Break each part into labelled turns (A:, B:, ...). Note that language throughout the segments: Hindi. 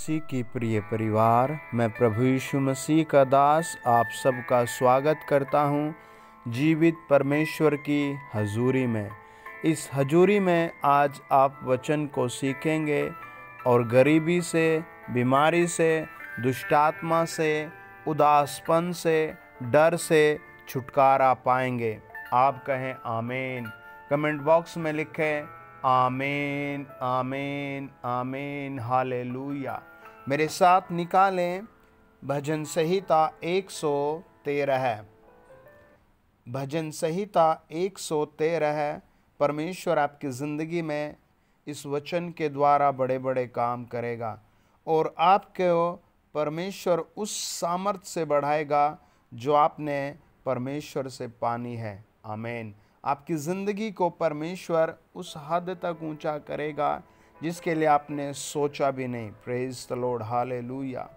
A: मसीह की प्रिय परिवार, मैं प्रभु यीशु मसीह का दास आप सबका स्वागत करता हूं जीवित परमेश्वर की हजूरी में। इस हजूरी में आज आप वचन को सीखेंगे और गरीबी से, बीमारी से, दुष्टात्मा से, उदासपन से, डर से छुटकारा पाएंगे। आप कहें आमीन। कमेंट बॉक्स में लिखें आमीन, आमीन, आमीन, हालेलुया। मेरे साथ निकालें भजन संहिता 113 है। भजन संहिता 113 है। परमेश्वर आपकी ज़िंदगी में इस वचन के द्वारा बड़े बड़े काम करेगा और आपको परमेश्वर उस सामर्थ्य से बढ़ाएगा जो आपने परमेश्वर से पानी है। आमीन। आपकी ज़िंदगी को परमेश्वर उस हद तक ऊंचा करेगा जिसके लिए आपने सोचा भी नहीं। Praise the Lord, hallelujah.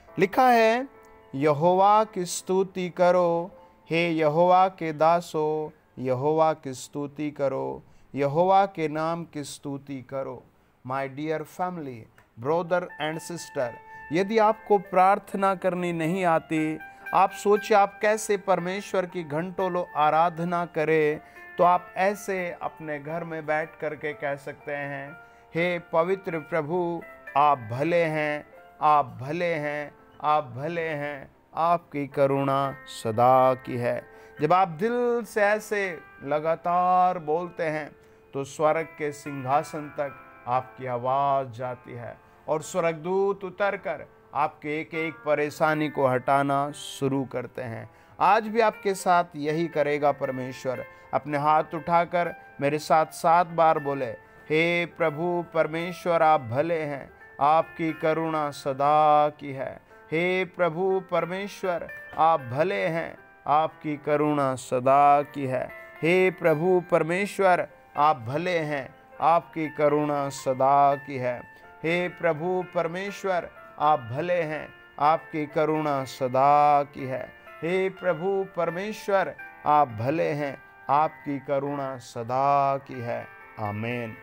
A: लिखा है, यहोवा की स्तुति करो, हे यहोवा के दासो, यहोवा की स्तुति करो, यहोवा के नाम की स्तुति करो। My dear family, brother and sister, यदि आपको प्रार्थना करनी नहीं आती, आप सोचिए आप कैसे परमेश्वर की घंटों आराधना करें, तो आप ऐसे अपने घर में बैठ करके कह सकते हैं, हे पवित्र प्रभु, आप भले हैं, आप भले हैं, आप भले हैं, आपकी करुणा सदा की है। जब आप दिल से ऐसे लगातार बोलते हैं तो स्वर्ग के सिंहासन तक आपकी आवाज़ जाती है और स्वर्गदूत उतरकर आपके एक एक परेशानी को हटाना शुरू करते हैं। आज भी आपके साथ यही करेगा परमेश्वर। अपने हाथ उठाकर मेरे साथ 7 बार बोले, हे प्रभु परमेश्वर, आप भले हैं, आपकी करुणा सदा की है। हे प्रभु परमेश्वर, आप भले हैं, आपकी करुणा सदा की है। हे प्रभु परमेश्वर, आप भले हैं, आपकी करुणा सदा की है। हे प्रभु परमेश्वर, आप भले हैं, आपकी करुणा सदा की है। हे प्रभु परमेश्वर, आप भले हैं, आपकी करुणा सदा की है। आमीन।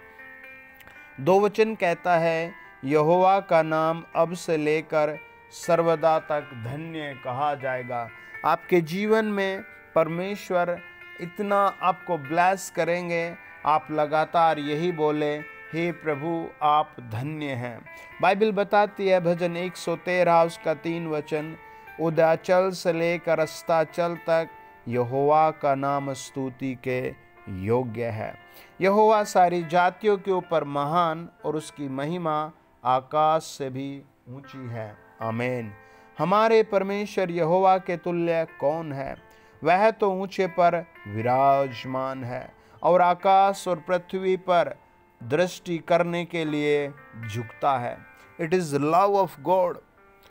A: 2 वचन कहता है, यहोवा का नाम अब से लेकर सर्वदा तक धन्य कहा जाएगा। आपके जीवन में परमेश्वर इतना आपको ब्लेस करेंगे, आप लगातार यही बोले, हे प्रभु आप धन्य हैं। बाइबल बताती है भजन 113 उसका 3 वचन, उदयाचल से लेकर अस्ताचल तक यहोवा का नाम स्तुति के योग्य है। यहोवा सारी जातियों के ऊपर महान और उसकी महिमा आकाश से भी ऊंची है। आमीन। हमारे परमेश्वर यहोवा के तुल्य कौन है? वह तो ऊंचे पर विराजमान है और आकाश और पृथ्वी पर दृष्टि करने के लिए झुकता है। It is love of God,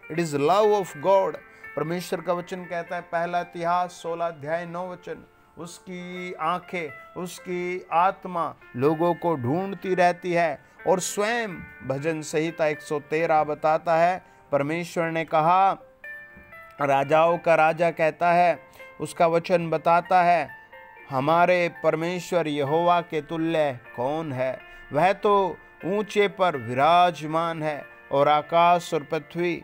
A: it is love of God. परमेश्वर का वचन कहता है, पहला इतिहास 16 अध्याय 9 वचन, उसकी आंखें, उसकी आत्मा लोगों को ढूंढती रहती है। और स्वयं भजन संहिता 113 बताता है, परमेश्वर ने कहा, राजाओं का राजा कहता है, उसका वचन बताता है, हमारे परमेश्वर यहोवा के तुल्य कौन है? वह तो ऊंचे पर विराजमान है और आकाश और पृथ्वी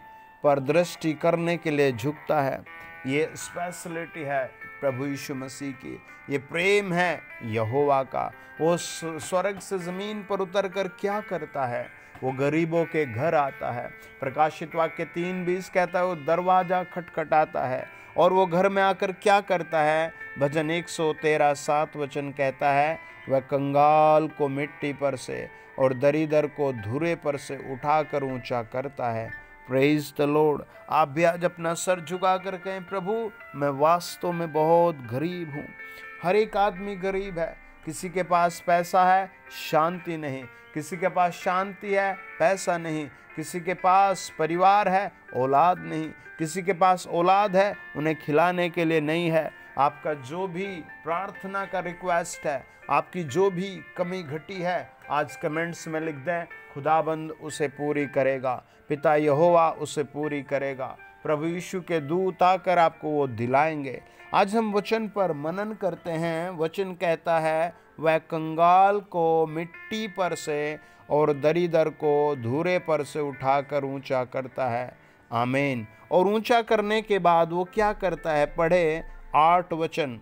A: पर दृष्टि करने के लिए झुकता है। ये स्पेशलिटी है प्रभु यीशु मसीह की, ये प्रेम है यहोवा का। वो स्वर्ग से ज़मीन पर उतर कर क्या करता है? वो गरीबों के घर आता है। प्रकाशित वाक्य 3:20 कहता है, वो दरवाज़ा खटखटाता है और वो घर में आकर क्या करता है? भजन 113 7 वचन कहता है, वह कंगाल को मिट्टी पर से और दरिद्र को धुरे पर से उठाकर ऊंचा करता है। Praise the Lord. आप भी आज अपना सर झुका कर कहें, प्रभु मैं वास्तव में बहुत गरीब हूँ। हर एक आदमी गरीब है। किसी के पास पैसा है, शांति नहीं। किसी के पास शांति है, पैसा नहीं। किसी के पास परिवार है, औलाद नहीं। किसी के पास औलाद है, उन्हें खिलाने के लिए नहीं है। आपका जो भी प्रार्थना का रिक्वेस्ट है, आपकी जो भी कमी घटी है, आज कमेंट्स में लिख दें, खुदाबंद उसे पूरी करेगा। पिता यहोवा उसे पूरी करेगा। प्रभु यीशु के दूत आकर आपको वो दिलाएंगे। आज हम वचन पर मनन करते हैं। वचन कहता है, वह कंगाल को मिट्टी पर से और दरिद्र को धूरे पर से उठाकर ऊंचा करता है। आमीन। और ऊंचा करने के बाद वो क्या करता है, पढ़े 8 वचन,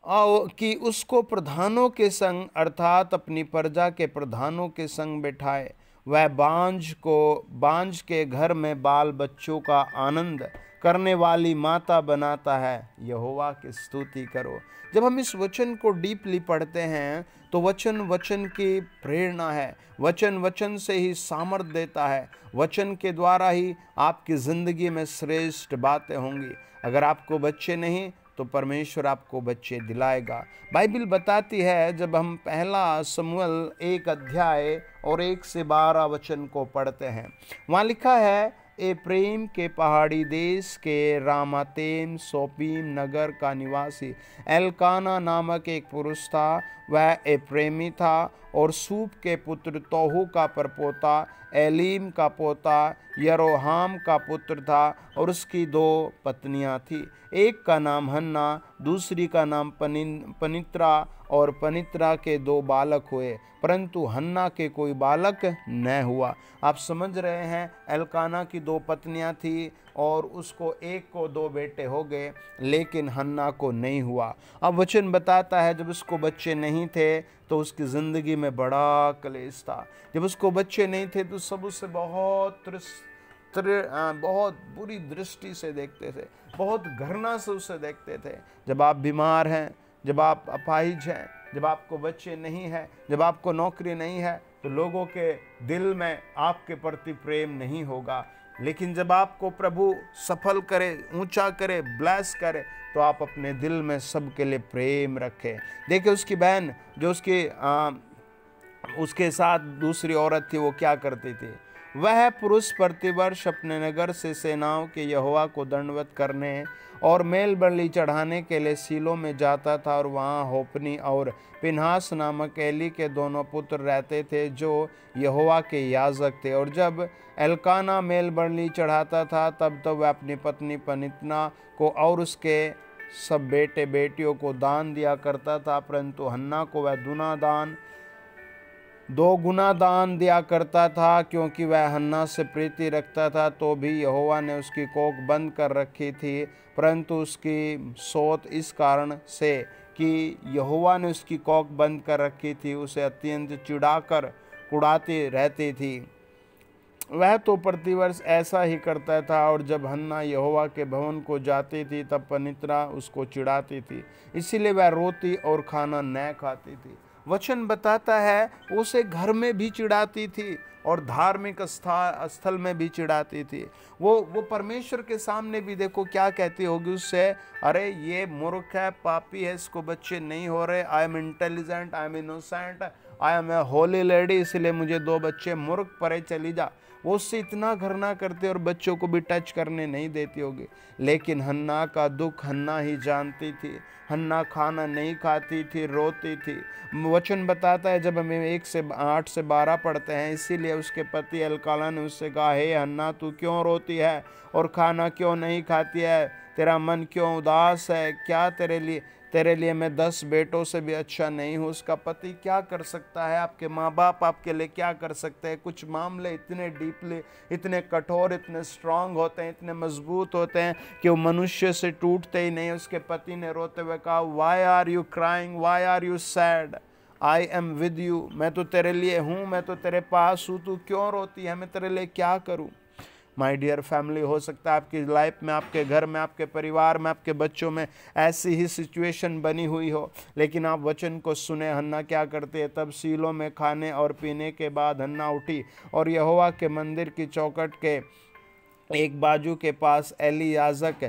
A: कि उसको प्रधानों के संग अर्थात अपनी प्रजा के प्रधानों के संग बैठाए। वह बांझ के घर में बाल बच्चों का आनंद करने वाली माता बनाता है। यहोवा की स्तुति करो। जब हम इस वचन को डीपली पढ़ते हैं तो वचन वचन की प्रेरणा है, वचन वचन से ही सामर्थ देता है, वचन के द्वारा ही आपकी ज़िंदगी में श्रेष्ठ बातें होंगी। अगर आपको बच्चे नहीं तो परमेश्वर आपको बच्चे दिलाएगा। बाइबल बताती है, जब हम पहला शमूएल 1 अध्याय और 1 से 12 वचन को पढ़ते हैं, वहाँ लिखा है, एप्रेम के पहाड़ी देश के रामातेम सोपीम नगर का निवासी एलकाना नामक एक पुरुष था। वह एप्रेमी था और सूप के पुत्र तोहू का परपोता एलीम का पोता यरोहाम का पुत्र था और उसकी 2 पत्नियां थी। एक का नाम हन्ना, दूसरी का नाम पनित्रा, और पनित्रा के 2 बालक हुए, परंतु हन्ना के कोई बालक न हुआ। आप समझ रहे हैं, एलकाना की 2 पत्नियां थी और उसको एक को 2 बेटे हो गए, लेकिन हन्ना को नहीं हुआ। अब वचन बताता है, जब उसको बच्चे नहीं थे तो उसकी ज़िंदगी में बड़ा क्लेश था। जब उसको बच्चे नहीं थे तो सब उससे बहुत बुरी दृष्टि से देखते थे, बहुत घृणा से उसे देखते थे। जब आप बीमार हैं, जब आप अपाहिज हैं, जब आपको बच्चे नहीं हैं, जब आपको नौकरी नहीं है, तो लोगों के दिल में आपके प्रति प्रेम नहीं होगा। लेकिन जब आपको प्रभु सफल करे, ऊंचा करे, ब्लेस करे, तो आप अपने दिल में सबके लिए प्रेम रखें। देखिए, उसकी बहन जो उसके साथ दूसरी औरत थी, वो क्या करती थी, वह पुरुष प्रतिवर्ष अपने नगर से सेनाओं के यहोवा को दंडवत करने और मेल बलि चढ़ाने के लिए सीलो में जाता था, और वहाँ होपनी और पिनहास नामक एली के 2 पुत्र रहते थे जो यहोवा के याजक थे। और जब एलकाना मेल बलि चढ़ाता था तब वह अपनी पत्नी पनितना को और उसके सब बेटे बेटियों को दान दिया करता था, परंतु हन्ना को वह 2 गुना दान दिया करता था, क्योंकि वह हन्ना से प्रीति रखता था। तो भी यहोवा ने उसकी कोख बंद कर रखी थी, परंतु उसकी सोत इस कारण से कि यहोवा ने उसकी कोख बंद कर रखी थी, उसे अत्यंत चिढ़ाकर कुढ़ाती रहती थी। वह तो प्रतिवर्ष ऐसा ही करता था, और जब हन्ना यहोवा के भवन को जाती थी तब पनित्रा उसको चिढ़ाती थी, इसीलिए वह रोती और खाना न खाती थी। वचन बताता है, उसे घर में भी चिढ़ाती थी और धार्मिक स्थल में भी चिढ़ाती थी। वो परमेश्वर के सामने भी देखो क्या कहती होगी उससे, अरे ये मूर्ख है, पापी है, इसको बच्चे नहीं हो रहे, I am intelligent, I am innocent, I am a holy lady, इसलिए मुझे 2 बच्चे, मूर्ख, परे चली जा। वो उससे इतना घृणा करते और बच्चों को भी टच करने नहीं देती होगी। लेकिन हन्ना का दुख हन्ना ही जानती थी। हन्ना खाना नहीं खाती थी, रोती थी। वचन बताता है, जब हम 1 से 8 से 12 पढ़ते हैं, इसीलिए उसके पति एलकाना ने उससे कहा, हे हन्ना, तू क्यों रोती है और खाना क्यों नहीं खाती है? तेरा मन क्यों उदास है? क्या तेरे लिए मैं 10 बेटों से भी अच्छा नहीं हूँ? उसका पति क्या कर सकता है? आपके माँ बाप आपके लिए क्या कर सकते हैं? कुछ मामले इतने डीपली, इतने कठोर, इतने स्ट्रांग होते हैं, इतने मजबूत होते हैं कि वो मनुष्य से टूटते ही नहीं। उसके पति ने रोते हुए कहा, why are you crying, why are you sad, I am with you, मैं तो तेरे लिए हूँ, मैं तो तेरे पास हूँ, तू क्यों रोती है? मैं तेरे लिए क्या करूँ? माय डियर फैमिली, हो सकता है आपकी लाइफ में, आपके घर में, आपके परिवार में, आपके बच्चों में ऐसी ही सिचुएशन बनी हुई हो, लेकिन आप वचन को सुने। हन्ना क्या करते हैं? तब सीलो में खाने और पीने के बाद हन्ना उठी और यहोवा के मंदिर की चौखट के एक बाजू के पास एली याजक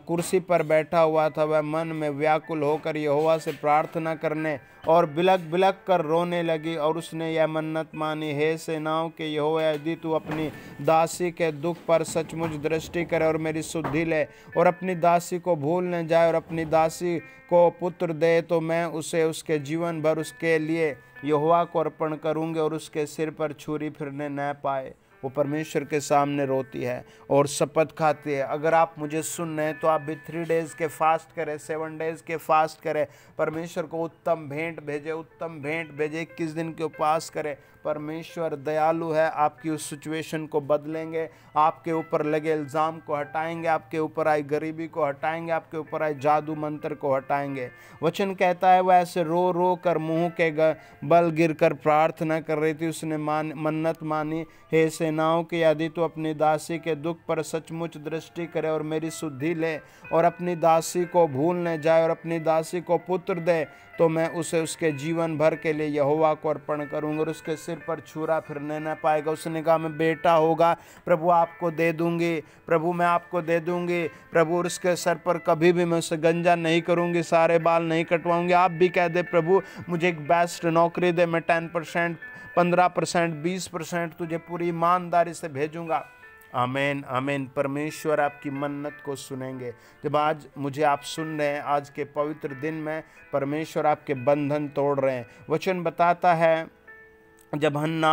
A: कुर्सी पर बैठा हुआ था। वह मन में व्याकुल होकर यहोवा से प्रार्थना करने और बिलक बिलक कर रोने लगी, और उसने यह मन्नत मानी, हे सेनाओं के यहोवा, यदि तू अपनी दासी के दुख पर सचमुच दृष्टि करे और मेरी सुधि ले और अपनी दासी को भूल न जाए और अपनी दासी को पुत्र दे, तो मैं उसे उसके जीवन भर उसके लिए यहोवा को अर्पण करूँगी और उसके सिर पर छुरी फिरने न पाए। वो परमेश्वर के सामने रोती है और शपथ खाती है, अगर आप मुझे सुन रहे हैं तो आप भी 3 डेज़ के फास्ट करें, 7 डेज़ के फास्ट करें, परमेश्वर को उत्तम भेंट भेजे, उत्तम भेंट भेजे, 21 दिन के उपवास करें। परमेश्वर दयालु है, आपकी उस सिचुएशन को बदलेंगे, आपके ऊपर लगे इल्ज़ाम को हटाएंगे, आपके ऊपर आई गरीबी को हटाएंगे, आपके ऊपर आई जादू मंत्र को हटाएंगे। वचन कहता है वह ऐसे रो रो कर मुंह के बल गिर कर प्रार्थना कर रही थी। उसने मन्नत मानी, हे सेनाओं की यदि तू अपनी दासी के दुख पर सचमुच दृष्टि करे और मेरी शुद्धि ले और अपनी दासी को भूल न जाए और अपनी दासी को पुत्र दे, तो मैं उसे उसके जीवन भर के लिए यहोवा को अर्पण करूंगा और उसके सिर पर छुरा फिरने न पाएगा। उसने कहा मैं बेटा होगा प्रभु आपको दे दूंगी, प्रभु मैं आपको दे दूंगी प्रभु, और उसके सर पर कभी भी मैं उसे गंजा नहीं करूंगी, सारे बाल नहीं कटवाऊंगी। आप भी कह दे प्रभु मुझे एक बेस्ट नौकरी दे, मैं 10%, 15%, 20% तुझे पूरी ईमानदारी से भेजूंगा। आमीन आमीन। परमेश्वर आपकी मन्नत को सुनेंगे। जब आज मुझे आप सुन रहे हैं, आज के पवित्र दिन में परमेश्वर आपके बंधन तोड़ रहे हैं। वचन बताता है जब हन्ना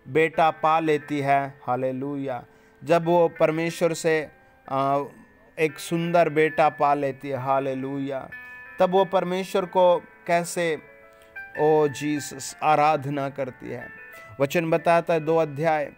A: बेटा पा लेती है, हालेलुया, जब वो परमेश्वर से एक सुंदर बेटा पा लेती है, हालेलुया, तब वो परमेश्वर को कैसे ओ जीसस आराधना करती है। वचन बताता है 2 अध्याय,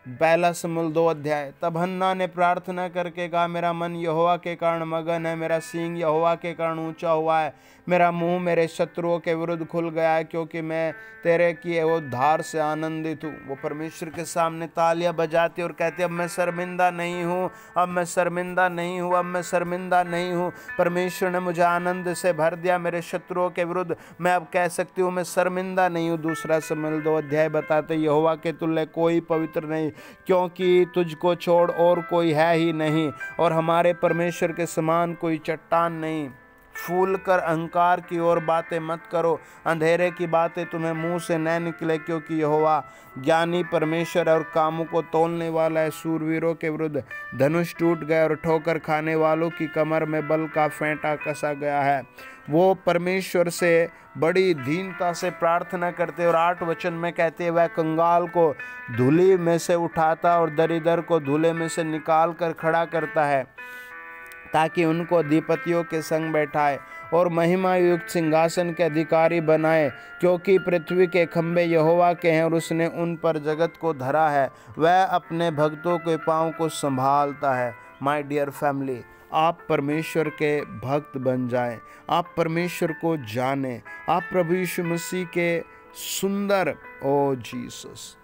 A: 1 शमूएल 2 अध्याय, तब हन्ना ने प्रार्थना करके कहा मेरा मन यहोवा के कारण मगन है, मेरा सींग यहोवा के कारण ऊंचा हुआ है, मेरा मुंह मेरे शत्रुओं के विरुद्ध खुल गया है, क्योंकि मैं तेरे किए उद्धार से आनंदित हूँ। वो परमेश्वर के सामने तालियां बजाती और कहती अब मैं शर्मिंदा नहीं हूँ, अब मैं शर्मिंदा नहीं हूँ, अब मैं शर्मिंदा नहीं हूँ। परमेश्वर ने मुझे आनंद से भर दिया मेरे शत्रुओं के विरुद्ध, मैं अब कह सकती हूँ मैं शर्मिंदा नहीं हूँ। 2 शमूएल 2 अध्याय बताते यहोवा के तुल्य कोई पवित्र नहीं, क्योंकि तुझको छोड़ और कोई है ही नहीं, और हमारे परमेश्वर के समान कोई चट्टान नहीं। फूल कर अहंकार की ओर बातें मत करो, अंधेरे की बातें तुम्हें मुंह से न निकले, क्योंकि यहोवा ज्ञानी परमेश्वर और कामों को तोलने वाला है। शूरवीरों के विरुद्ध धनुष टूट गए और ठोकर खाने वालों की कमर में बल का फेंटा कसा गया है। वो परमेश्वर से बड़ी दीनता से प्रार्थना करते और 8 वचन में कहते हैं वह कंगाल को धूली में से उठाता और दरिद्र को धूले में से निकाल कर खड़ा करता है, ताकि उनको अधिपतियों के संग बैठाए और महिमा युक्त सिंहासन के अधिकारी बनाए, क्योंकि पृथ्वी के खंभे यहोवा के हैं और उसने उन पर जगत को धरा है। वह अपने भक्तों के पाँव को संभालता है। माय डियर फैमिली, आप परमेश्वर के भक्त बन जाएं, आप परमेश्वर को जानें, आप प्रभु यीशु मसीह के सुंदर ओ जीसस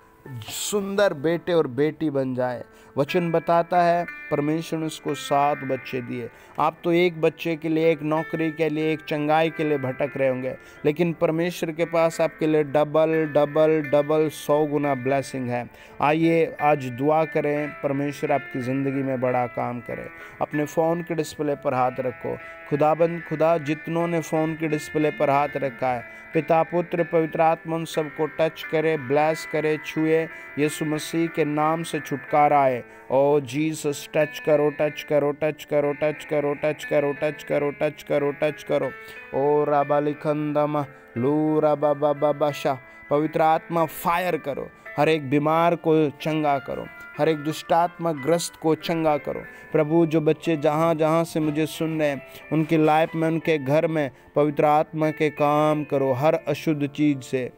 A: सुंदर बेटे और बेटी बन जाए। वचन बताता है परमेश्वर ने उसको 7 बच्चे दिए। आप तो एक बच्चे के लिए, एक नौकरी के लिए, एक चंगाई के लिए भटक रहे होंगे, लेकिन परमेश्वर के पास आपके लिए डबल डबल डबल 100 गुना ब्लेसिंग है। आइए आज दुआ करें, परमेश्वर आपकी ज़िंदगी में बड़ा काम करे। अपने फ़ोन के डिस्प्ले पर हाथ रखो। खुदाबंद खुदा जितनों ने फ़ोन के डिस्प्ले पर हाथ रखा है, पिता पुत्र पवित्र आत्मा उन सबको टच करे, ब्लेस करे, छुए, यीशु मसीह के नाम से छुटकारा आए। ओ जीसस टच करो, टच करो, टच करो, टच करो, टच करो, टच करो, टच करो, टच करो। ओ राबालिखंदम लू राबाबाबाशा, पवित्र आत्मा फायर करो, हर एक बीमार को चंगा करो, हर एक दुष्टात्मा ग्रस्त को चंगा करो। प्रभु जो बच्चे जहाँ जहाँ से मुझे सुन रहे हैं, उनकी लाइफ में, उनके घर में पवित्र आत्मा के काम करो। हर अशुद्ध चीज़ से,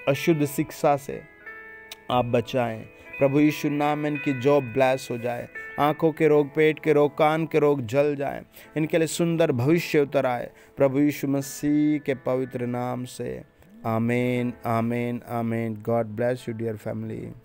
A: अशुद्ध शिक्षा से आप बचाएं। प्रभु यीशु नाम में इनकी जॉब ब्लेस हो जाए, आंखों के रोग, पेट के रोग, कान के रोग जल जाएं, इनके लिए सुंदर भविष्य उतर आए प्रभु यीशु मसीह के पवित्र नाम से। आमीन आमीन आमीन। God bless you dear family.